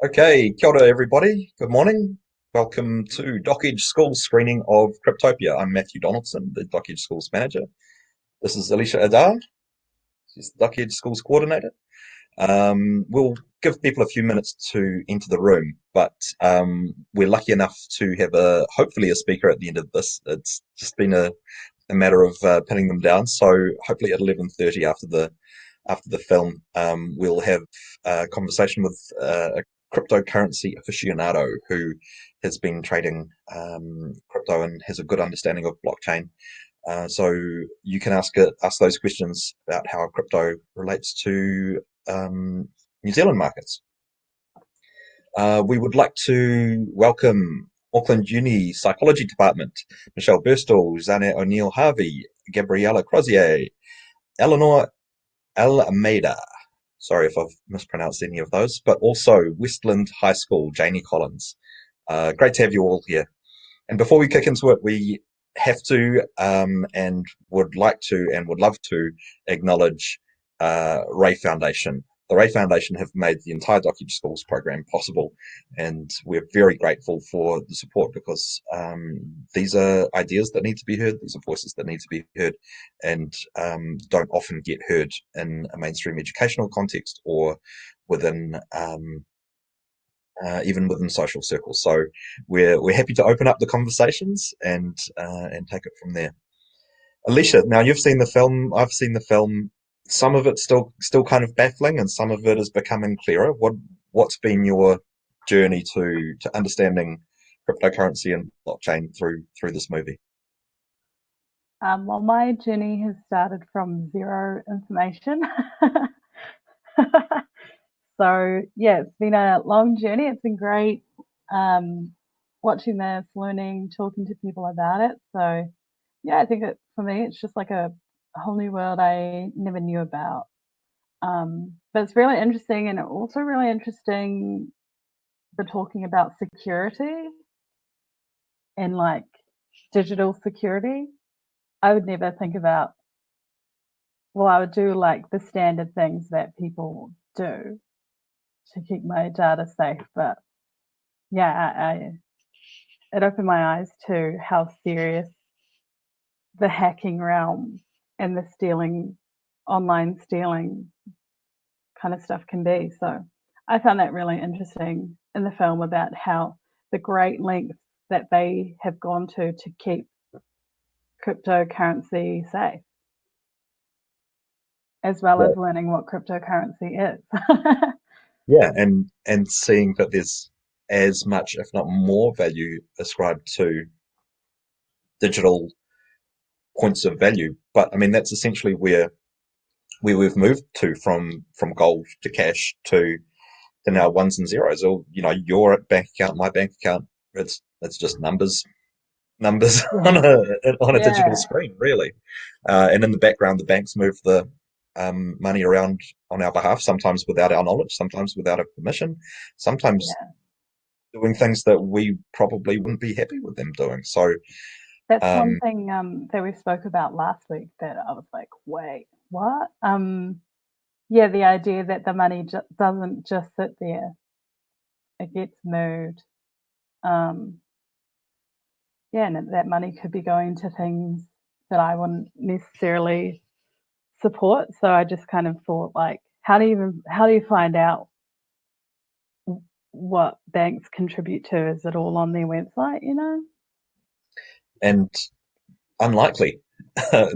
Okay, kia ora everybody. Good morning. Welcome to Dock Edge School's screening of Cryptopia. I'm Matthew Donaldson, the Dock Edge School's manager. This is Alicia Adar, she's the Dock Edge School's coordinator. We'll give people a few minutes to enter the room, but we're lucky enough to have hopefully a speaker at the end of this. It's just been a matter of pinning them down. So hopefully at 11:30 after the film, we'll have a conversation with a cryptocurrency aficionado who has been trading crypto and has a good understanding of blockchain. So you can ask those questions about how crypto relates to New Zealand markets. We would like to welcome Auckland Uni Psychology Department, Michelle Burstall, Zane O'Neill Harvey, Gabriella Crozier, Eleanor Almeida. Sorry if I've mispronounced any of those, but also Westland High School, Janie Collins. Great to have you all here. And before we kick into it, we have to and would like to and would love to acknowledge Ray Foundation. The Ray Foundation have made the entire Dock Edge Schools program possible, and we're very grateful for the support because these are ideas that need to be heard, these are voices that need to be heard, and don't often get heard in a mainstream educational context or within even within social circles. So we're happy to open up the conversations and take it from there. Alicia, now you've seen the film. I've seen the film. Some of it's still kind of baffling, and some of it is becoming clearer. What's been your journey to understanding cryptocurrency and blockchain through this movie? Well, my journey has started from zero information. So, yeah, it's been a long journey. It's been great watching this, learning, talking to people about it. So, yeah, I think that for me, it's just like a whole new world I never knew about. But it's really interesting, and also really interesting for talking about security and like digital security. I would never think about, well, I would do like the standard things that people do to keep my data safe. But yeah, it opened my eyes to how serious the hacking realm and the stealing, online stealing kind of stuff can be. So I found that really interesting in the film about how the great lengths that they have gone to keep cryptocurrency safe, as well Yeah, as learning what cryptocurrency is. yeah, and seeing that there's as much, if not more, value ascribed to digital points of value. But I mean, that's essentially where we've moved to from gold to cash to now ones and zeros. Or your bank account, my bank account. It's just numbers Yeah. on a digital Yeah. screen, really. And in the background, the banks move the money around on our behalf, sometimes without our knowledge, sometimes without our permission, sometimes Yeah. doing things that we probably wouldn't be happy with them doing. So, That's one um, thing that we spoke about last week that I was like, wait, what? Yeah, the idea that the money doesn't just sit there, it gets moved. Um, yeah, and that money could be going to things that I wouldn't necessarily support. So I just kind of thought, like, how do you find out what banks contribute to? Is it all on their website? You and unlikely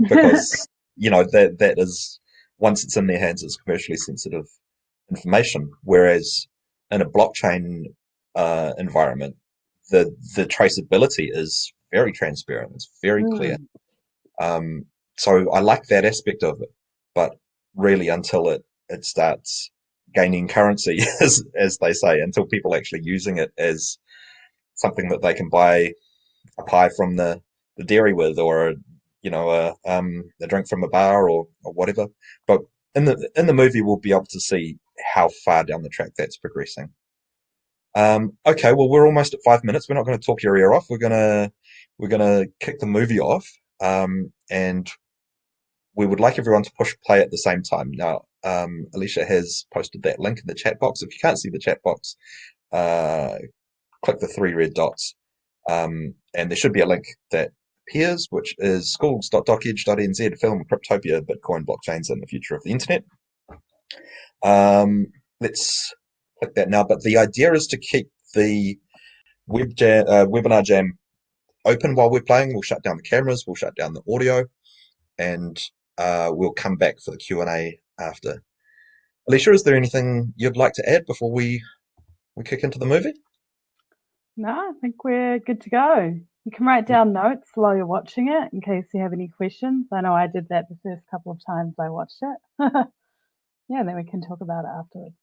because that is once it's in their hands, it's commercially sensitive information. Whereas in a blockchain environment, the traceability is very transparent. It's very clear. Mm, Um, so I like that aspect of it, but really until it starts gaining currency, as they say, until people actually using it as something that they can buy a pie from the dairy with, or a drink from a bar, or whatever. But in the movie, we'll be able to see how far down the track that's progressing. Okay, well, we're almost at 5 minutes. We're not going to talk your ear off. We're gonna kick the movie off, and we would like everyone to push play at the same time. Now, Alicia has posted that link in the chat box. If you can't see the chat box, uh, click the three red dots, and there should be a link that appears, which is schools.docedge.nz film Cryptopia, Bitcoin, blockchains, and the future of the internet. Let's click that now. But the idea is to keep the webinar jam open while we're playing. We'll shut down the cameras, we'll shut down the audio, and we'll come back for the Q&A after. Alicia, is there anything you'd like to add before we kick into the movie? No, I think we're good to go. You can write down notes while you're watching it in case you have any questions. I know I did that the first couple of times I watched it. Yeah, and then we can talk about it afterwards.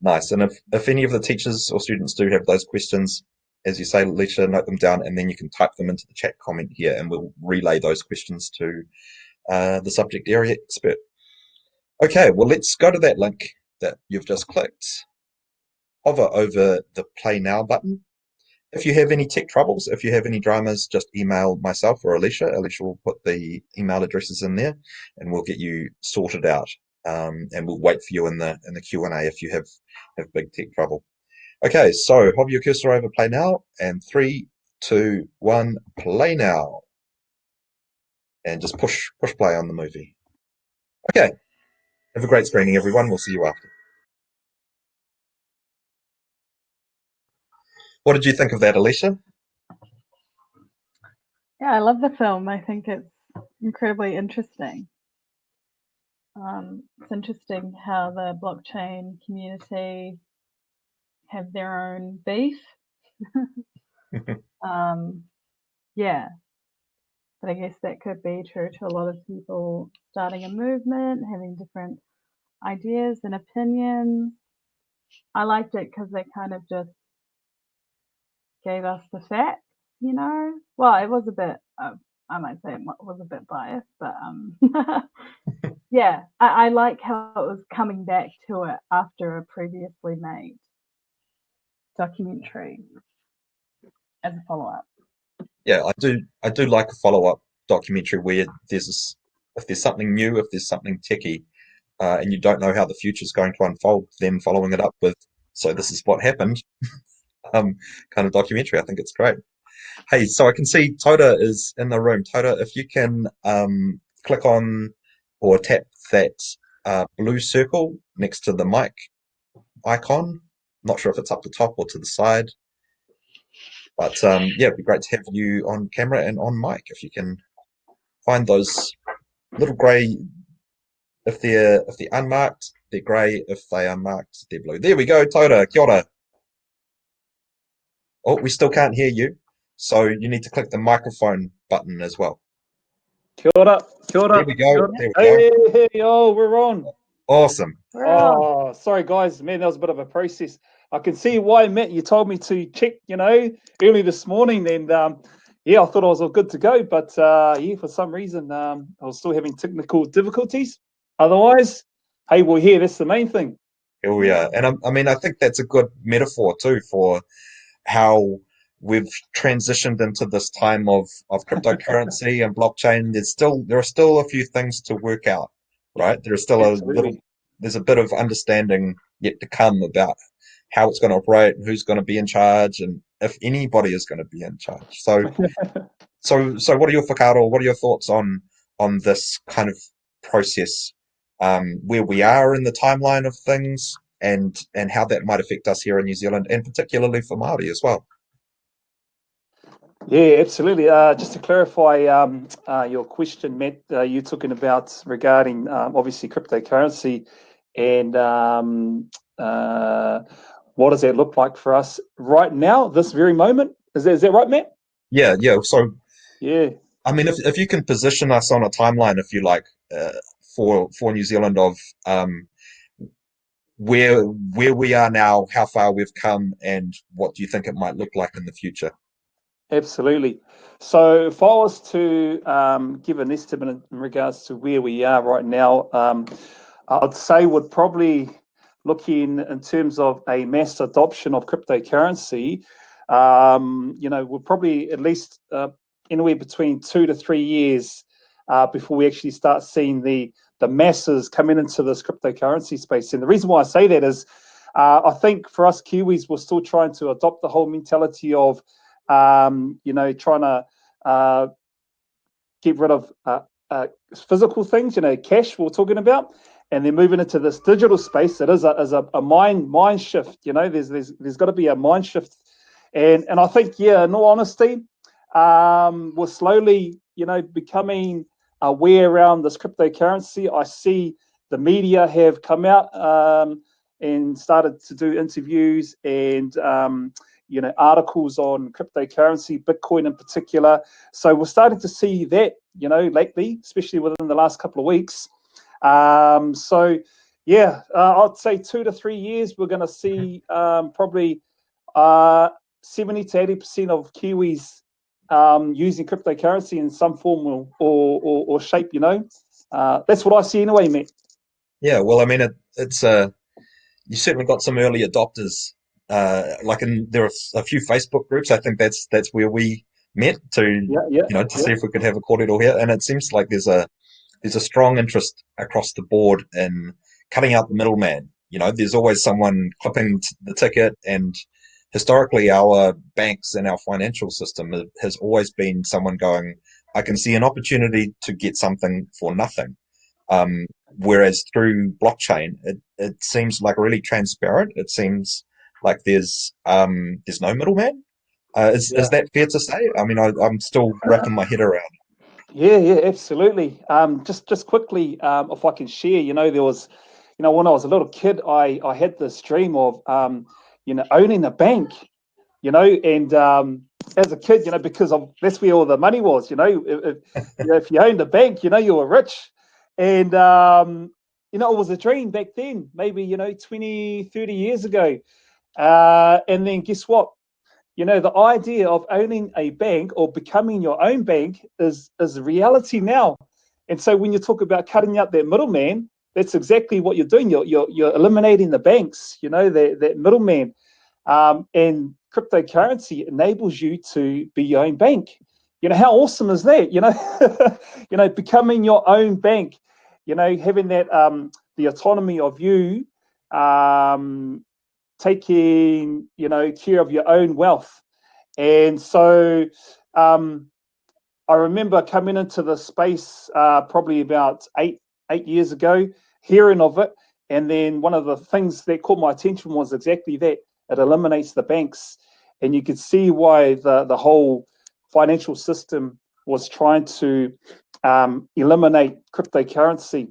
Nice. And if any of the teachers or students do have those questions, as you say, Alicia, note them down, and then you can type them into the chat comment here, and we'll relay those questions to the subject area expert. Okay, well, let's go to that link that you've just clicked. Hover over the Play Now button. If you have any tech troubles, if you have any dramas, just email myself or Alicia. Alicia will put the email addresses in there, and we'll get you sorted out. And we'll wait for you in the Q&A if you have big tech trouble. Okay, so hover your cursor over Play Now, and 3, 2, 1, play now. And just push play on the movie. Okay, have a great screening, everyone. We'll see you after. What did you think of that, Alicia? Yeah, I love the film. I think it's incredibly interesting. It's interesting how the blockchain community have their own beef. Yeah, but I guess that could be true to a lot of people starting a movement, having different ideas and opinions. I liked it because they kind of just gave us the facts, you know. Well, it was a bit, I might say it was a bit biased, but yeah, I like how it was coming back to it after a previously made documentary as a follow-up. Yeah, I do like a follow-up documentary where if there's something new, if there's something techie, and you don't know how the future is going to unfold, then following it up with, so this is what happened, kind of documentary. I think it's great. Hey, so I can see Toda is in the room. Toda, if you can click on or tap that blue circle next to the mic icon. Not sure if it's up the top or to the side. But yeah, it'd be great to have you on camera and on mic if you can find those little grey. If they're unmarked, they're grey. If they are marked, they're blue. There we go, Toda. Kia ora. Oh, we still can't hear you, so you need to click the microphone button as well. Kia ora, kia ora. There we go. There we Hey, go. hey, yo, we're on. Awesome. Oh, sorry, guys. Man, that was a bit of a process. I can see why, Matt, you told me to check, early this morning. And yeah, I thought I was all good to go. But yeah, for some reason, I was still having technical difficulties. Otherwise, hey, we're here. That's the main thing. Here we are. And I mean, I think that's a good metaphor too for how we've transitioned into this time of cryptocurrency and blockchain. There are still a few things to work out, right? There's a bit of understanding yet to come about how it's going to operate and who's going to be in charge and if anybody is going to be in charge. So what are your whakaaro? What are your thoughts on this kind of process, where we are in the timeline of things, and how that might affect us here in New Zealand, and particularly for Māori as well? Yeah, absolutely. Just to clarify your question, Matt, you're talking about regarding obviously cryptocurrency and what does that look like for us right now, this very moment? Is that right, Matt? Yeah. So yeah, I mean, if you can position us on a timeline, if you like, for New Zealand of where we are now, how far we've come, and what do you think it might look like in the future? Absolutely. So if I was to give an estimate in regards to where we are right now, I'd say we're probably looking in terms of a mass adoption of cryptocurrency. We're probably at least anywhere between 2 to 3 years before we actually start seeing the masses coming into this cryptocurrency space. And the reason why I say that is I think for us Kiwis, we're still trying to adopt the whole mentality of, trying to get rid of physical things, cash we're talking about, and then moving into this digital space. It is a mind shift. There's got to be a mind shift, and I think, in all honesty, we're slowly, becoming aware around this cryptocurrency. I see the media have come out and started to do interviews and articles on cryptocurrency, Bitcoin in particular. So we're starting to see that, lately, especially within the last couple of weeks. I'd say 2 to 3 years, we're going to see probably 70 to 80% of Kiwis using cryptocurrency in some form or shape. That's what I see anyway, Matt. Yeah, well, I mean, it's you certainly got some early adopters. There are a few Facebook groups. I think that's where we met to see if we could have a cordial here. And it seems like there's a strong interest across the board in cutting out the middleman. There's always someone clipping the ticket, and historically our banks and our financial system has always been someone going, I can see an opportunity to get something for nothing. Whereas through blockchain, it seems like really transparent. It seems like there's no middleman. Is that fair to say? I mean, I'm still wrapping my head around. Yeah, absolutely. Just quickly, if I can share, there was, when I was a little kid, I had this dream of, owning a bank, and as a kid, because that's where all the money was, if you owned a bank, you were rich. And, it was a dream back then, maybe, 20, 30 years ago. And then guess what? The idea of owning a bank or becoming your own bank is a reality now. And so when you talk about cutting out that middleman, that's exactly what you're doing. You're eliminating the banks, that middleman. And cryptocurrency enables you to be your own bank. How awesome is that? Becoming your own bank, having that the autonomy of you taking care of your own wealth. And so I remember coming into the space probably about eight years ago, hearing of it, and then one of the things that caught my attention was exactly that. It eliminates the banks, and you could see why the whole financial system was trying to eliminate cryptocurrency,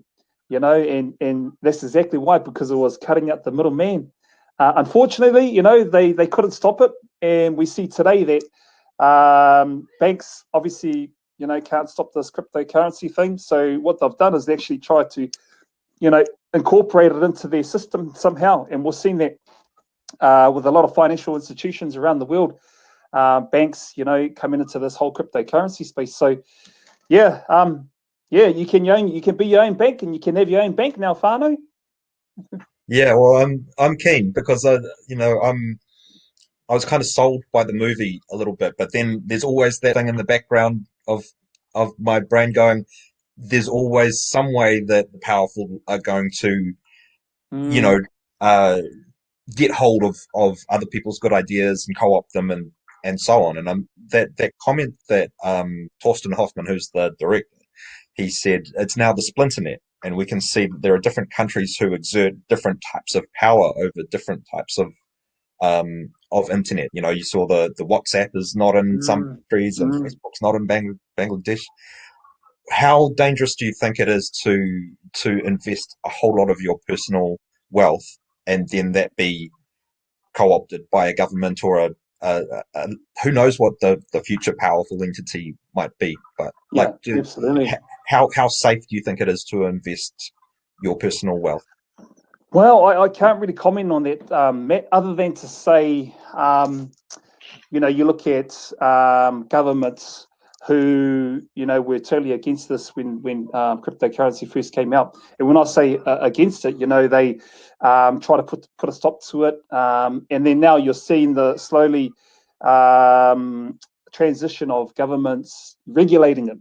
and that's exactly why, because it was cutting out the middleman. Unfortunately, they couldn't stop it, and we see today that banks obviously, can't stop this cryptocurrency thing. So what they've done is they actually tried to, incorporate it into their system somehow, and we're seeing that with a lot of financial institutions around the world, banks, coming into this whole cryptocurrency space. So, you can be your own bank, and you can have your own bank now, whānau. Yeah, well, I'm keen because I was kind of sold by the movie a little bit, but then there's always that thing in the background of my brain going, there's always some way that the powerful are going to, get hold of other people's good ideas and co-opt them and so on. And that comment that Torsten Hoffman, who's the director, he said it's now the splinternet, and we can see that there are different countries who exert different types of power over different types of internet. You saw the WhatsApp is not in some countries, and Facebook's not in Bangladesh. How dangerous do you think it is to invest a whole lot of your personal wealth and then that be co-opted by a government or a who knows what the future powerful entity might be? But absolutely. How safe do you think it is to invest your personal wealth? Well, I can't really comment on that, Matt, other than to say, you look at governments who, were totally against this when cryptocurrency first came out. And when I say against it, they try to put a stop to it. And then now you're seeing the slowly transition of governments regulating it,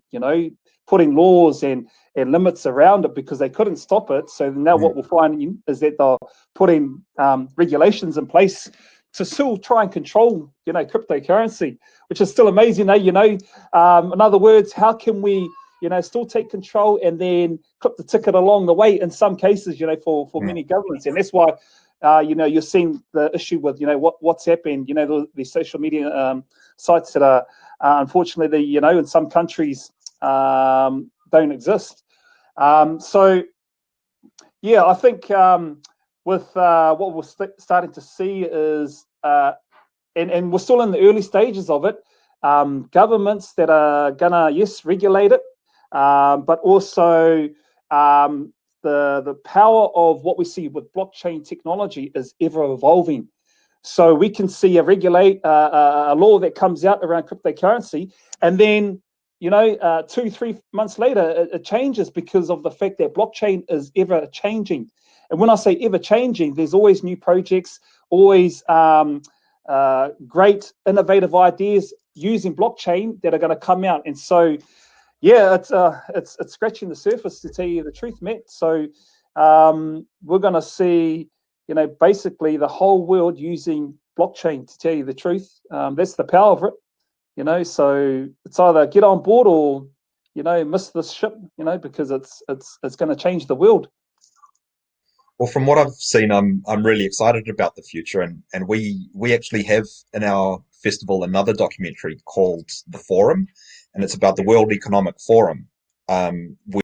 putting laws and and limits around it because they couldn't stop it. So now what we'll find is that they're putting regulations in place to still try and control, cryptocurrency, which is still amazing. In other words, how can we, still take control and then clip the ticket along the way in some cases, for many governments. And that's why, you're seeing the issue with, WhatsApp and, the social media sites that are, unfortunately, in some countries don't exist. So, yeah, I think with what we're starting to see is, and we're still in the early stages of it, governments that are gonna, yes, regulate it, but also the power of what we see with blockchain technology is ever evolving. So we can see a law that comes out around cryptocurrency, and then 2-3 months later it changes because of the fact that blockchain is ever changing. And when I say ever changing, there's always new projects, always great innovative ideas using blockchain that are going to come out. And so, yeah, it's scratching the surface, to tell you the truth, Matt. So we're going to see, basically the whole world using blockchain, to tell you the truth. That's the power of it, so it's either get on board or, miss this ship, because it's going to change the world. Well, from what I've seen, I'm really excited about the future, and we actually have in our festival another documentary called The Forum, and it's about the World Economic Forum,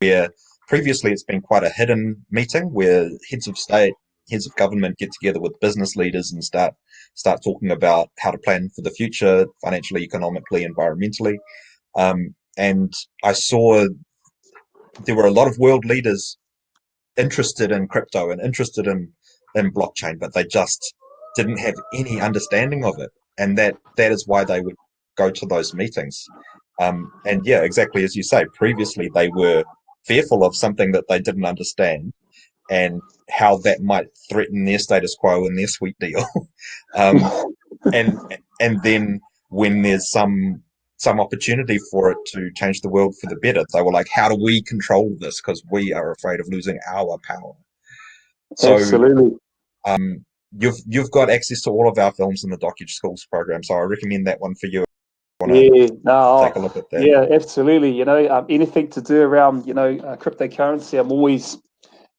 where previously it's been quite a hidden meeting where heads of state, heads of government get together with business leaders and start talking about how to plan for the future, financially, economically, environmentally. And I saw there were a lot of world leaders interested in crypto and interested in blockchain, but they just didn't have any understanding of it, and that is why they would go to those meetings. And yeah, exactly as you say, previously they were fearful of something that they didn't understand and how that might threaten their status quo and their sweet deal. and then when there's some opportunity for it to change the world for the better, they were like, how do we control this? Because we are afraid of losing our power. So Absolutely. You've got access to all of our films in the Dockage Schools program, so I recommend that one for you. Yeah, no, Take a look at that. yeah, absolutely. Anything to do around, cryptocurrency, I'm always,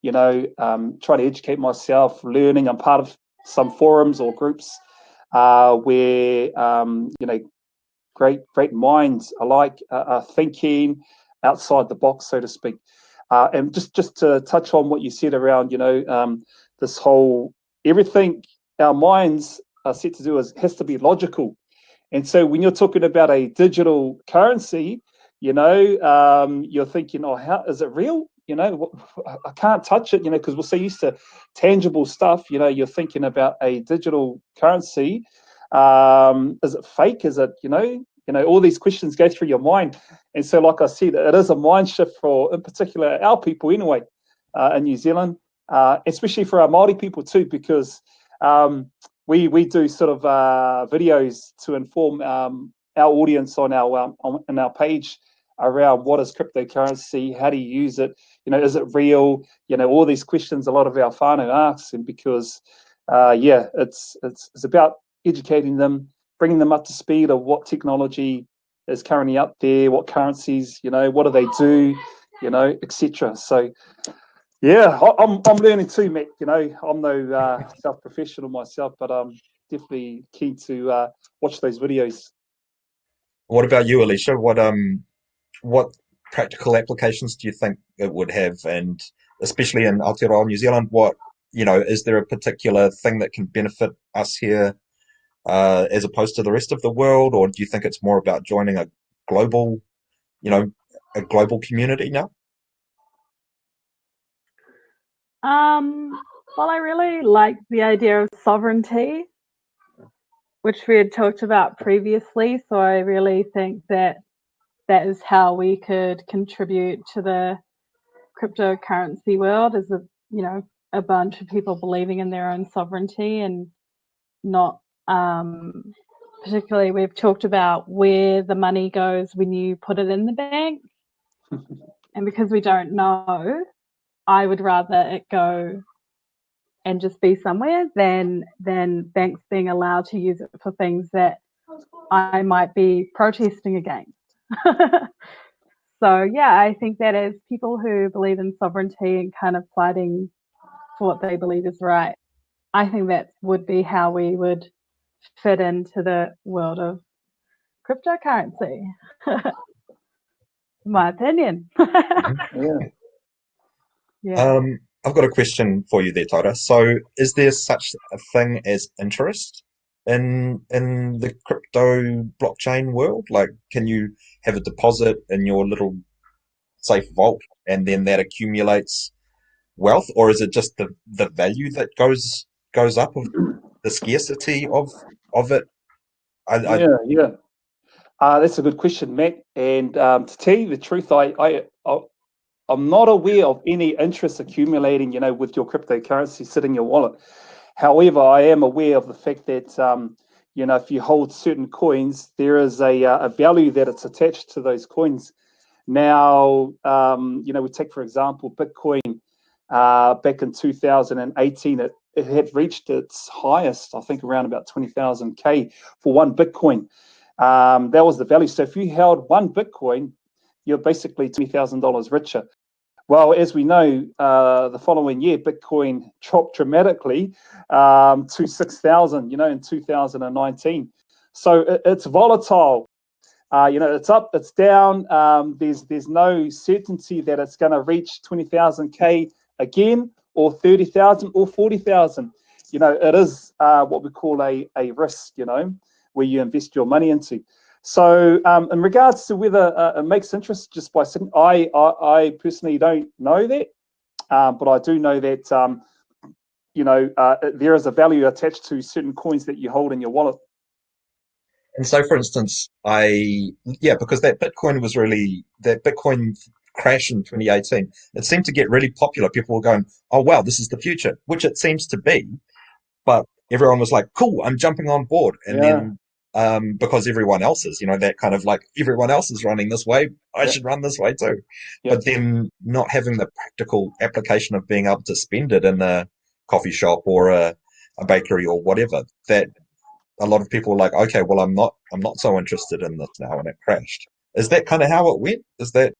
trying to educate myself, learning. I'm part of some forums or groups where, great minds alike are thinking outside the box, so to speak. And just to touch on what you said around, this whole everything our minds are set to do has to be logical. And so when you're talking about a digital currency, you're thinking, oh, how is it real? I can't touch it, because we're so used to tangible stuff. You're thinking about a digital currency. Is it fake? Is it, all these questions go through your mind. And so, like I said, it is a mind shift for, in particular, our people anyway, in New Zealand, especially for our Māori people too, because we do sort of videos to inform our audience on our page around what is cryptocurrency, how do you use it, is it real, all these questions a lot of our whānau asks, and because it's about educating them, bringing them up to speed of what technology is currently out there, what currencies, what do they do, etc. So yeah, I'm learning too, Matt. I'm no self-professional myself, but I'm definitely keen to watch those videos. What about you, Alicia? What practical applications do you think it would have, and especially in Aotearoa, New Zealand? Is there a particular thing that can benefit us here as opposed to the rest of the world, or do you think it's more about joining a global community now? Well, I really like the idea of sovereignty, which we had talked about previously. So I really think that is how we could contribute to the cryptocurrency world, as a bunch of people believing in their own sovereignty and not particularly, we've talked about where the money goes when you put it in the bank. And because we don't know, I would rather it go and just be somewhere than banks being allowed to use it for things that I might be protesting against. So yeah, I think that as people who believe in sovereignty and kind of fighting for what they believe is right, I think that would be how we would fit into the world of cryptocurrency. My opinion. Yeah. Yeah. I've got a question for you there, Tyler. So, is there such a thing as interest in the crypto blockchain world? Like, can you have a deposit in your little safe vault and then that accumulates wealth, or is it just the value that goes up of the scarcity of it? I Yeah, yeah. That's a good question, Matt. And to tell you the truth, I'm not aware of any interest accumulating, with your cryptocurrency sitting in your wallet. However, I am aware of the fact that, if you hold certain coins, there is a value that it's attached to those coins. Now, we take, for example, Bitcoin. Back in 2018, it had reached its highest, I think, around about 20,000 K for one Bitcoin. That was the value. So if you held one Bitcoin, you're basically $20,000 richer. Well, as we know, the following year, Bitcoin dropped dramatically to 6,000, in 2019. So it's volatile. It's up, it's down. There's no certainty that it's going to reach 20,000 K again, or 30,000 or 40,000. It is what we call a risk, where you invest your money into. So in regards to whether it makes interest just by sitting, I personally don't know that, but I do know that, there is a value attached to certain coins that you hold in your wallet. And so, for instance, because that Bitcoin crash in 2018, it seemed to get really popular. People were going, "Oh wow, this is the future," which it seems to be. But everyone was like, "Cool, I'm jumping on board." And Yeah, then, because everyone else is, that kind of like everyone else is running this way, I yeah, should run this way too. yeah. But then not having the practical application of being able to spend it in a coffee shop or a bakery or whatever, that a lot of people were like, okay, well, I'm not so interested in this now, and it crashed. Is that kind of how it went? Is that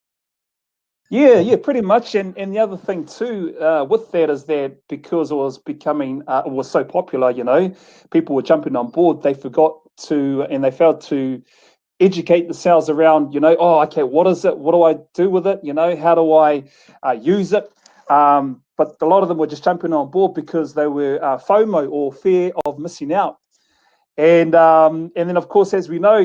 Yeah, pretty much. And the other thing too, with that is that because it was becoming, it was so popular, people were jumping on board. They forgot to, and they failed to educate themselves around, oh, okay, what is it? What do I do with it? How do I use it? But a lot of them were just jumping on board because they were FOMO, or fear of missing out. And then of course, as we know,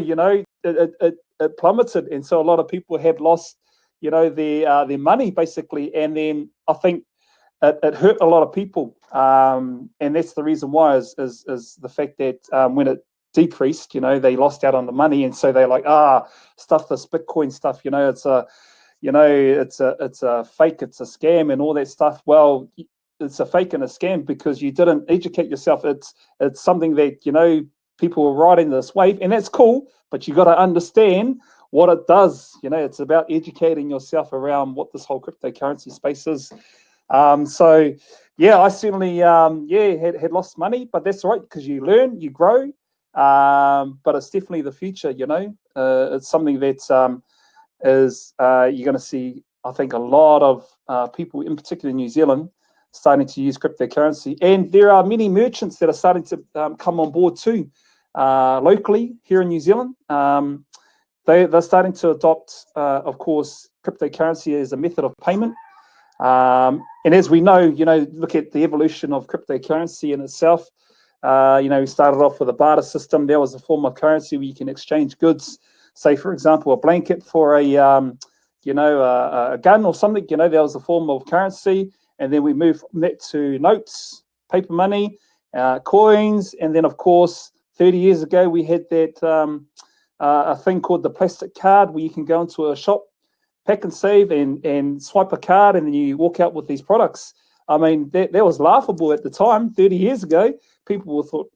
it plummeted, and so a lot of people had lost, their money basically. And then I think it hurt a lot of people, and that's the reason why is the fact that when it decreased, they lost out on the money, and so they're like, stuff this Bitcoin stuff, it's a fake, it's a scam, and all that stuff. Well, it's a fake and a scam because you didn't educate yourself. It's something that people were riding this wave, and that's cool, but you got to understand what it does. It's about educating yourself around what this whole cryptocurrency space is. So yeah, I certainly had lost money, but that's all right because you learn, you grow. But it's definitely the future. It's something that is you're going to see. I think a lot of people, in particular in New Zealand, starting to use cryptocurrency, and there are many merchants that are starting to come on board too, locally here in New Zealand. They're starting to adopt, of course, cryptocurrency as a method of payment. And as we know, look at the evolution of cryptocurrency in itself. We started off with a barter system. There was a form of currency where you can exchange goods. Say, for example, a blanket for a gun or something. There was a form of currency, and then we moved from that to notes, paper money, coins, and then, of course, 30 years ago we had that a thing called the plastic card, where you can go into a shop, pack and save, and swipe a card, and then you walk out with these products. I mean, that was laughable at the time, 30 years ago. People thought,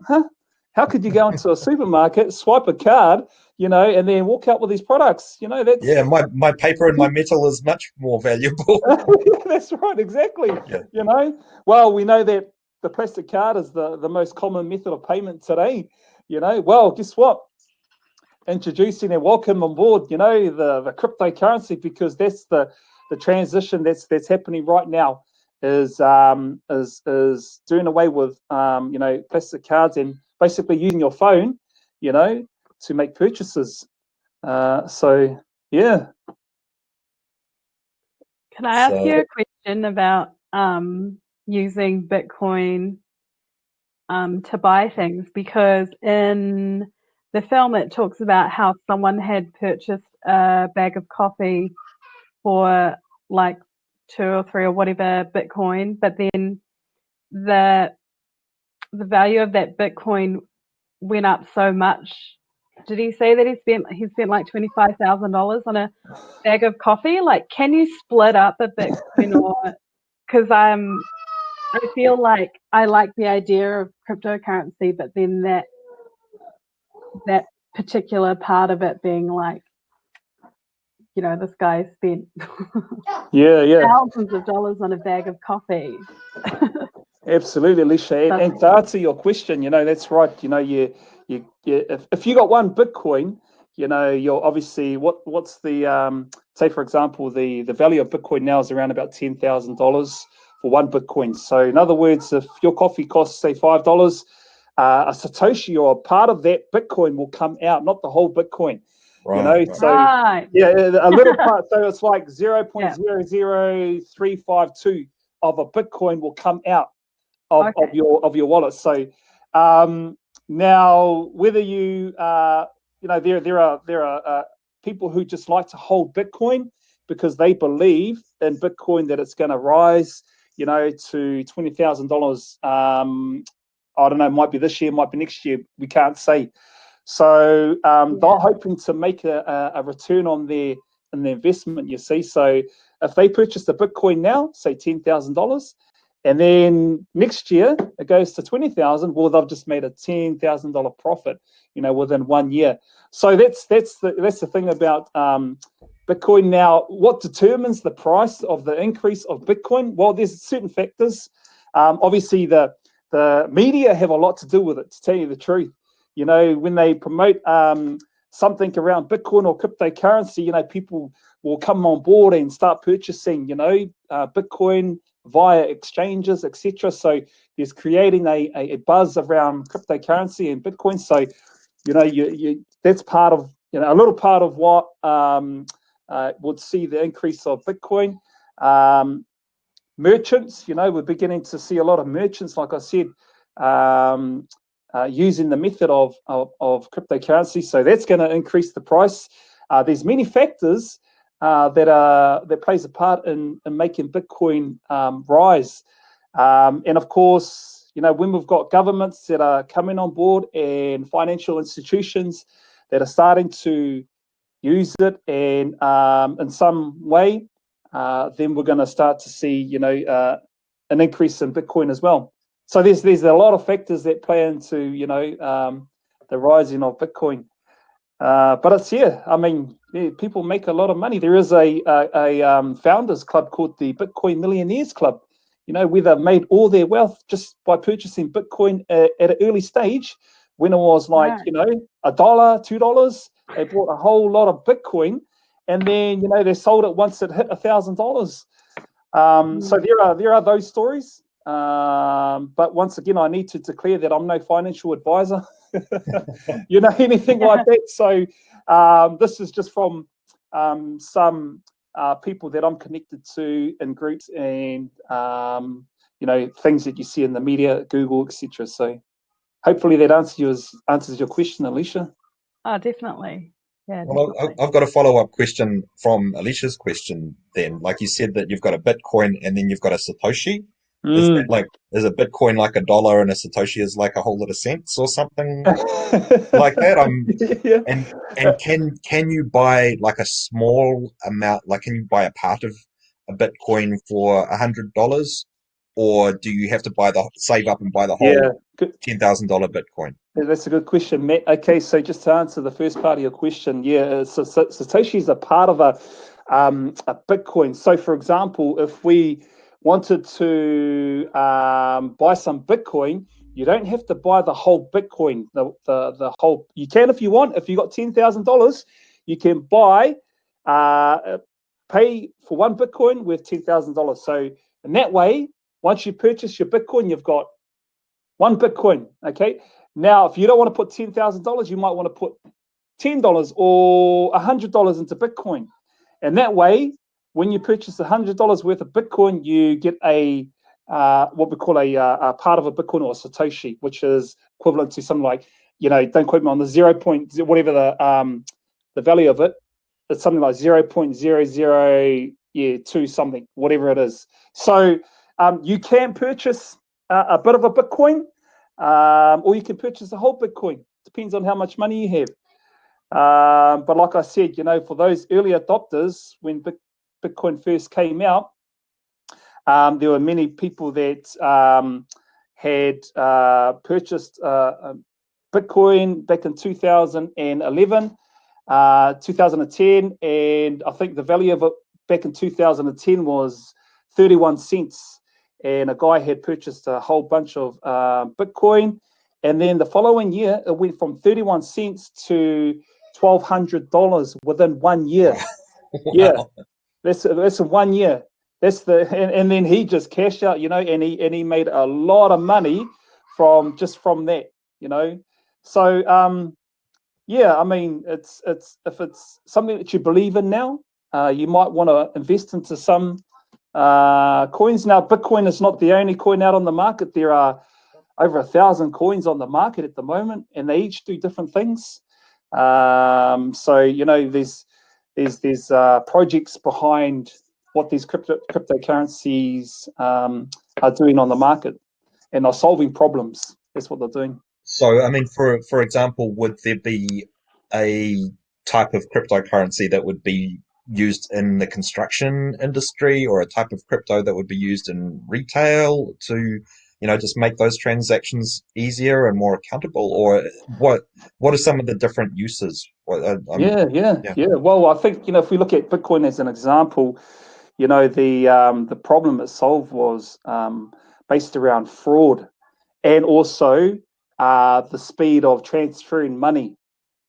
how could you go into a supermarket, swipe a card, and then walk out with these products. That's Yeah, my paper and my metal is much more valuable. that's right, exactly. Yeah. Well, we know that the plastic card is the most common method of payment today. Well, guess what? Introducing and welcome on board, the cryptocurrency, because that's the transition that's happening right now, is doing away with plastic cards and basically using your phone, to make purchases. So yeah. Can I ask So you a question about using Bitcoin to buy things? Because in the film, it talks about how someone had purchased a bag of coffee for like 2 or 3 or whatever Bitcoin, but then the value of that Bitcoin went up so much. Did he say that he spent like $25,000 on a bag of coffee? Like, can you split up a Bitcoin? Or because I feel like I like the idea of cryptocurrency, but then that particular part of it being like, this guy spent Yeah. thousands of dollars on a bag of coffee. Absolutely, Alicia. And to answer your question, that's right. If you got one Bitcoin, you're obviously what's the say, for example, the value of Bitcoin now is around about $10,000 for one Bitcoin. So in other words, if your coffee costs say $5, a Satoshi or a part of that Bitcoin will come out, not the whole Bitcoin. right. So Right. yeah, a little part. So it's like 0.00352 of a Bitcoin will come out of your wallet. So now, whether there are people who just like to hold Bitcoin because they believe in Bitcoin that it's going to rise, to $20,000. I don't know, might be this year, might be next year. We can't say. So they're hoping to make a return on their investment. You see, so if they purchase the Bitcoin now, say $10,000. And then next year it goes to 20,000. Well, they've just made a $10,000 profit, within 1 year. So that's the thing about Bitcoin. Now, what determines the price of the increase of Bitcoin? Well, there's certain factors. Obviously, the media have a lot to do with it. To tell you the truth, when they promote something around Bitcoin or cryptocurrency, people will come on board and start purchasing, Bitcoin via exchanges, etc. So there's creating a buzz around cryptocurrency and Bitcoin. So that's part of a little part of what would see the increase of Bitcoin. Merchants, we're beginning to see a lot of merchants, like I said, using the method of cryptocurrency. So that's going to increase the price. There's many factors that plays a part in making Bitcoin rise. And of course, when we've got governments that are coming on board and financial institutions that are starting to use it and in some way, then we're going to start to see, an increase in Bitcoin as well. So there's a lot of factors that play into, the rising of Bitcoin. But it's people make a lot of money. There is a founders club called the Bitcoin Millionaires Club, where they've made all their wealth just by purchasing Bitcoin at an early stage, when it was like, $1, $2. They bought a whole lot of Bitcoin, and then they sold it once it hit $1,000. So there are those stories. But once again, I need to declare that I'm no financial advisor, anything like that. So this is just from some people that I'm connected to in groups and, things that you see in the media, Google, etc. So hopefully that answers your question, Alicia. Oh, definitely. Yeah, Well, definitely. I've got a follow-up question from Alicia's question then. Like you said that you've got a Bitcoin and then you've got a Satoshi. Is a Bitcoin like $1 and a Satoshi is like a whole lot of cents or something like that? Yeah. And can you buy like a small amount, like can you buy a part of a Bitcoin for $100, or do you have to save up and buy the whole Yeah. $10,000 Bitcoin? That's a good question, Matt. Okay, so just to answer the first part of your question, yeah, so Satoshi is a part of a Bitcoin. So, for example, if we wanted to buy some Bitcoin, you don't have to buy the whole Bitcoin. The whole, you can if you want. If you got $10,000, you can buy, pay for one Bitcoin worth $10,000. So in that way, once you purchase your Bitcoin, you've got one Bitcoin. Okay. Now, if you don't want to put $10,000, you might want to put $10 or $100 into Bitcoin. And that way, when you purchase $100 worth of Bitcoin, you get a what we call a part of a Bitcoin or a Satoshi, which is equivalent to something like, don't quote me on the 0. Whatever the value of it. It's something like 0.00 something, whatever it is. So you can purchase a bit of a Bitcoin, or you can purchase a whole Bitcoin. Depends on how much money you have. But like I said, for those early adopters, when Bitcoin first came out, there were many people that had purchased Bitcoin back in 2011, 2010, and I think the value of it back in 2010 was 31 cents. And a guy had purchased a whole bunch of Bitcoin. And then the following year, it went from 31 cents to $1,200 within 1 year. Wow. Yeah, that's a 1 year. That's and then he just cashed out, and he made a lot of money from that, So yeah, I mean, it's if it's something that you believe in now, you might want to invest into some coins. Now, Bitcoin is not the only coin out on the market. There are over 1,000 coins on the market at the moment, and they each do different things. So there's projects behind what these cryptocurrencies are doing on the market, and are solving problems. That's what they're doing. So, I mean, for example, would there be a type of cryptocurrency that would be used in the construction industry, or a type of crypto that would be used in retail to, just make those transactions easier and more accountable? Or what are some of the different uses? Yeah. Well, I think, if we look at Bitcoin as an example, the problem it solved was based around fraud, and also the speed of transferring money.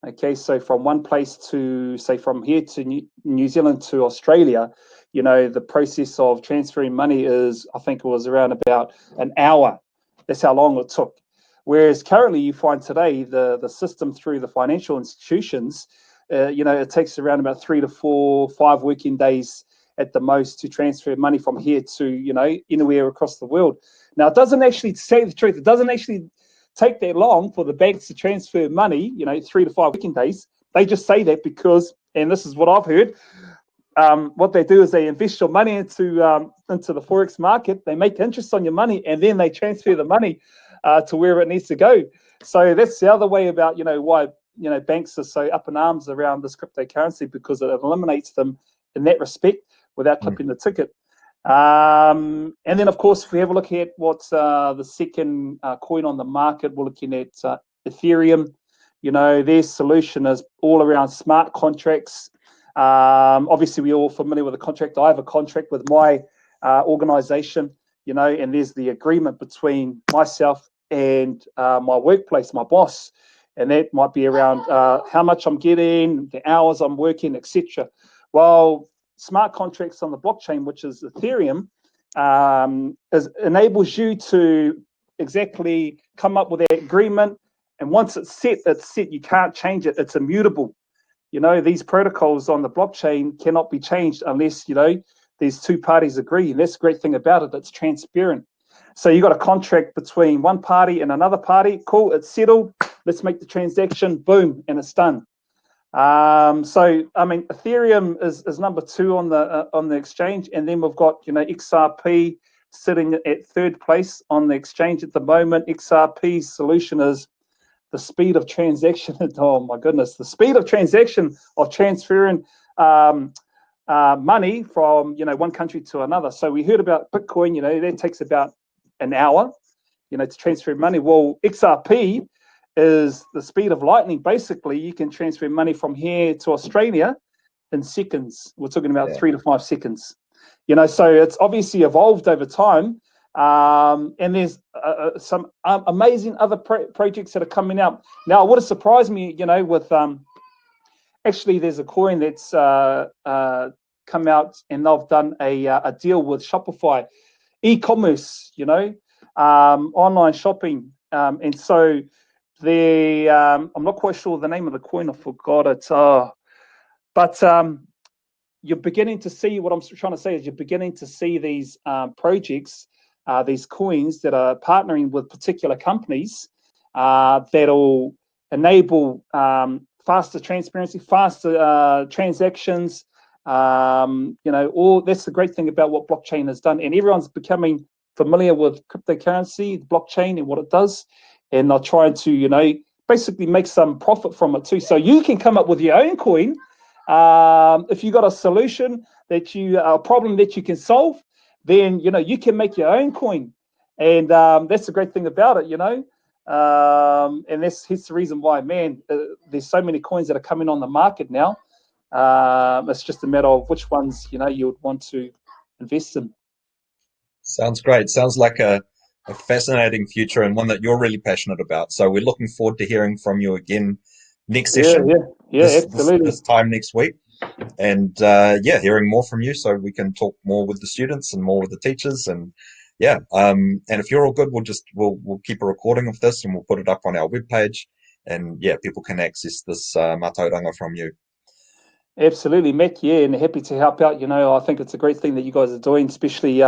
Okay, so from one place to, say, from here to New Zealand to Australia, the process of transferring money is, I think it was around about an hour. That's how long it took. Whereas currently you find today the system through the financial institutions, it takes around about 3 to 4, 5 working days at the most to transfer money from here to, anywhere across the world. Now, it doesn't actually, to say the truth, it doesn't actually take that long for the banks to transfer money, 3 to 5 working days. They just say that because, and this is what I've heard, what they do is they invest your money into the Forex market, they make interest on your money, and then they transfer the money to wherever it needs to go. So that's the other way about, why, banks are so up in arms around this cryptocurrency, because it eliminates them in that respect without clipping the ticket. And then, of course, if we have a look at what's the second coin on the market, we're looking at Ethereum. Their solution is all around smart contracts. Obviously, we're all familiar with the contract. I have a contract with my organization, and there's the agreement between myself and my workplace, my boss, and that might be around how much I'm getting, the hours I'm working, etc. Well, smart contracts on the blockchain, which is Ethereum, enables you to exactly come up with that agreement. And once it's set, it's set. You can't change it. It's immutable. These protocols on the blockchain cannot be changed unless, these two parties agree. And that's the great thing about it. It's transparent. So you got a contract between one party and another party. Cool, it's settled. Let's make the transaction. Boom, and it's done. So I mean, Ethereum is number 2 on the exchange, and then we've got XRP sitting at 3rd place on the exchange at the moment. XRP's solution is the speed of transaction. Oh my goodness, the speed of transaction of transferring money from one country to another. So we heard about Bitcoin. That takes about an hour, to transfer money. Well, XRP is the speed of lightning. Basically, you can transfer money from here to Australia in seconds. We're talking about 3 to 5 seconds. So it's obviously evolved over time. And there's some amazing other projects that are coming out. Now, it would have surprised me, with actually there's a coin that's come out, and they've done a deal with Shopify, e-commerce, online shopping. And so I'm not quite sure the name of the coin. I forgot it. But you're beginning to see, what I'm trying to say is, you're beginning to see these projects, these coins that are partnering with particular companies that'll enable faster transparency, faster transactions. That's the great thing about what blockchain has done, and everyone's becoming familiar with cryptocurrency, the blockchain, and what it does, and they're trying to, basically make some profit from it too. So you can come up with your own coin if you got a solution a problem that you can solve, then you can make your own coin, and that's the great thing about it, and that's the reason why, man, there's so many coins that are coming on the market now. It's just a matter of which ones you would want to invest in. Sounds great. Sounds like a fascinating future, and one that you're really passionate about. So we're looking forward to hearing from you again next session. Absolutely. This time next week. And hearing more from you, so we can talk more with the students and more with the teachers. And and if you're all good, we'll keep a recording of this, and we'll put it up on our webpage. And people can access this mātauranga from you. Absolutely, Matt. Yeah, and happy to help out. I think it's a great thing that you guys are doing, especially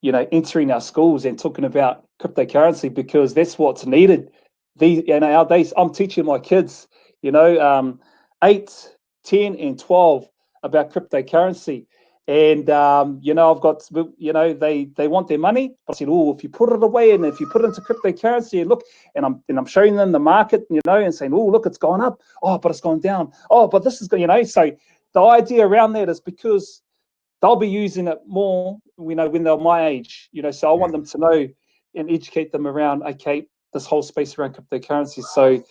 entering our schools and talking about cryptocurrency, because that's what's needed. Nowadays, I'm teaching my kids, 8, 10, and 12 about cryptocurrency. And, I've got, they want their money. I said, if you put it away and if you put it into cryptocurrency, and look, and I'm showing them the market, and saying, look, it's gone up. Oh, but it's gone down. Oh, but this is going, so the idea around that is because they'll be using it more, when they're my age, so I want them to know and educate them around, okay, this whole space around cryptocurrency. So,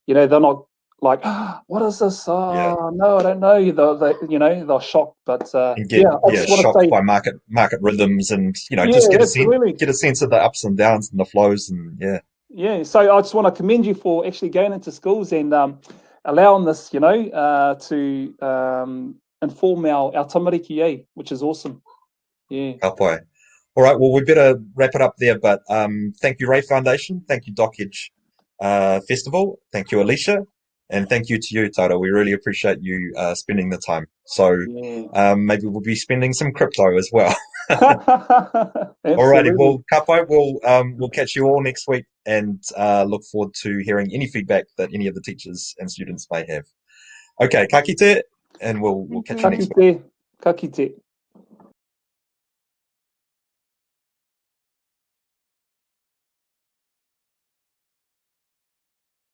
they're not like, what is this? Oh, no, I don't know. They're shocked. But and get I just want to shocked say, by market rhythms, and just get a sense of the ups and downs and the flows, and So I just want to commend you for actually going into schools and allowing this, to inform our tamariki, which is awesome. Yeah. Kapai. All right, well, we better wrap it up there, but thank you, Ray Foundation. Thank you, Doc Edge Festival. Thank you, Alicia. And thank you to you, Tara. We really appreciate you spending the time. So maybe we'll be spending some crypto as well. Alrighty, well, Kapai, we'll catch you all next week, and look forward to hearing any feedback that any of the teachers and students may have. Okay, ka kite, and we'll catch you next week. Ka kite.